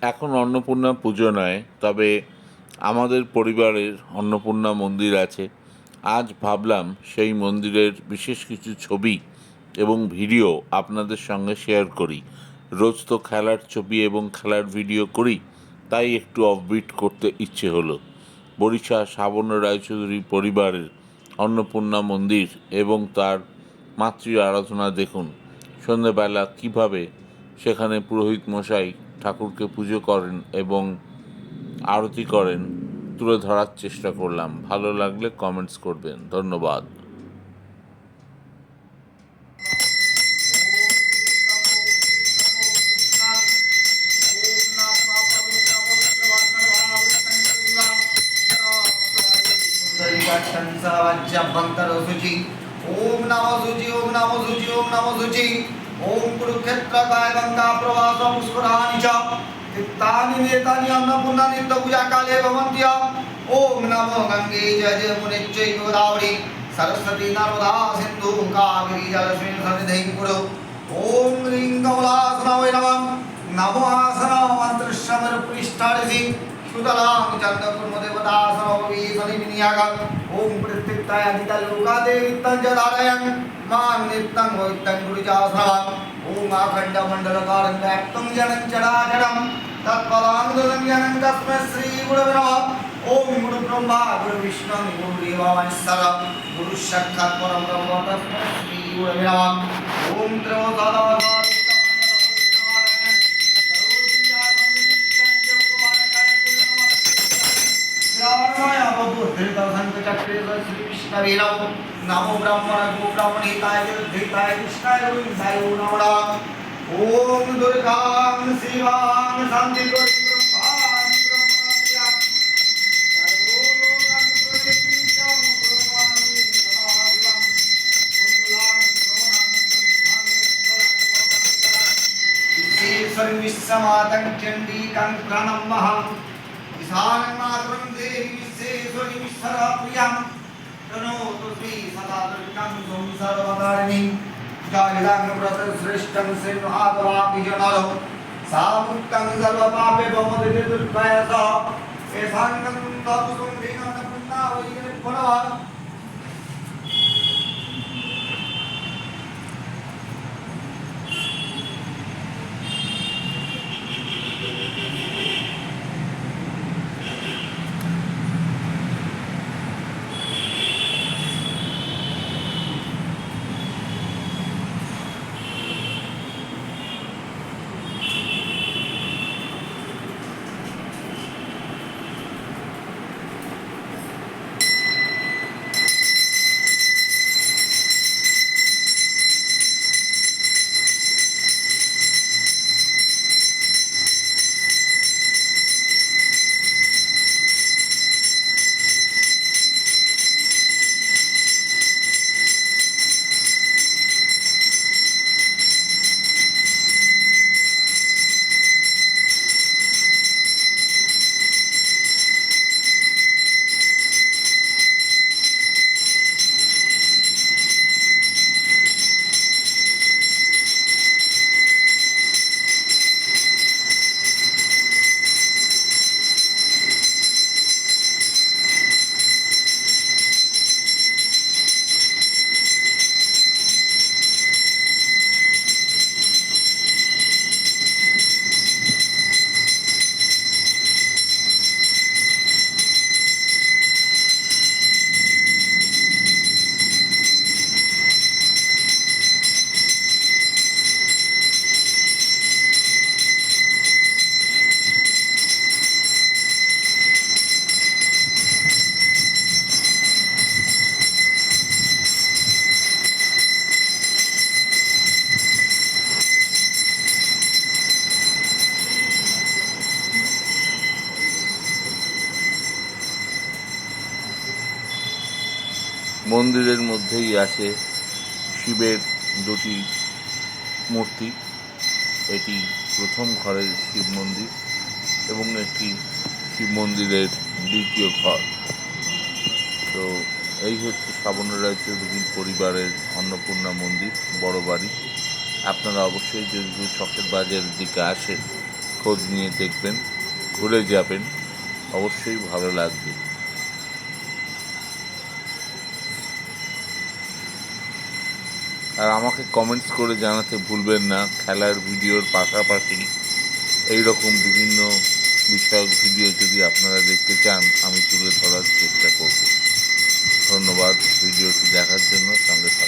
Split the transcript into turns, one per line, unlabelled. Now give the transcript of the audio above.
এখন অন্নপূর্ণা পুজো নয়, তবে আমাদের পরিবারের অন্নপূর্ণা মন্দির আছে। আজ ভাবলাম সেই মন্দিরের বিশেষ কিছু ছবি এবং ভিডিও আপনাদের সঙ্গে শেয়ার করি। রোজ তো খেলার ছবি এবং খেলার ভিডিও করি, তাই একটু অফবিট করতে ইচ্ছে হলো। বরিশা শ্রাবণ রায়চৌধুরী পরিবারের অন্নপূর্ণা মন্দির এবং তার মাতৃ আরাধনা দেখুন। সন্ধেবেলা কিভাবে সেখানে পুরোহিত মশাই ঠাকুরকে পুজো করেন এবং আরতি করেন তুলে ধরার চেষ্টা করলাম। ভালো লাগলে কমেন্টস করবেন। ধন্যবাদ।
ओम नमो शुचि ओम नमो शुचि ओम नमो शुचि ओम कुरुक्षेत्र काय गंगा प्रवास पुष्कराणि च तीर्थानि नेतानि अन्नपूर्णा नित्य पूजा काले भवन्ति। ओम नमो गंगे जय जमुने चैव गोदावरी सरस्वती नर्मदा सिंधु कावेरी जलस्मिन् सन्निधिं कुरु। ओम ह्रीं कमलासनाय नमः। नमो आसना मंत्रश्रमर पृष्ठादिति सुतलां चन्द्रकुर्मदेवदासनोपवीसनिविनियागम्। ओम प्रत्यक्ताय अधिकलोकादेवित्तं जदारयन् मां नित्यं वैत्तं गुरुजासनम्। ओम अखण्डमण्डलकारं व्याप्तं जनं चराचरं तत्पदानुदं जनं तस्मै श्रीगुरवे नमः। ओम गुरुब्रह्मा गुरुविष्णु गुरुदेवो महेश्वरः गुरुसाक्षात् परब्रह्म तस्मै श्रीगुरवे नमः। ओम त्र्यंबकं नमो ब्रह्मण गो ब्राह्मणिताय हिताय कृष्णाय गोविंदाय नमो नमः। ओम दुर्गां शिवां शांति ब्रह्मां ब्रह्मप्रियां सर्वो लोकां प्रतिष्ठां कुर्वाणि महादेवं कुंडलां श्रवणं विश्वेश्वरी विश्वमातं चण्डीकां प्रणमः। ईशानं मातरं देवी विश्वेश्वरी विश्वप्रियां तनोतु श्री सदा दुर्गं सर्वकारिणीं जयं व्रतश्रेष्ठं सिंहाद्वापिजनरो सामुक्तं सर्वपापेभ्यो मोदिते दुर्गयसः एषाङ्गं तपुसुन्दीनं पुण्णावैर्पुनः।
মন্দিরের মধ্যেই আছে শিবের দুটি মূর্তি। এটি প্রথম ঘরের শিব মন্দির এবং এটি শিব মন্দিরের দ্বিতীয় ঘর। তো এই হচ্ছে শ্রাবণ রায়চৌধুরী পরিবারের অন্নপূর্ণা মন্দির, বড় বাড়ি। আপনারা অবশ্যই যদি শখের বাজারের দিকে আসেন, খুব খোঁজ নিয়ে দেখবেন, ঘুরে যাবেন, অবশ্যই ভালো লাগবে। আর আমাকে কমেন্টস করে জানাতে ভুলবেন না, খেলার ভিডিওর পাশাপাশি এই রকম বিভিন্ন বিষয়ক ভিডিও যদি আপনারা দেখতে চান আমি তুলে ধরার চেষ্টা করব। ধন্যবাদ ভিডিওটি দেখার জন্য, সঙ্গে থাকুন।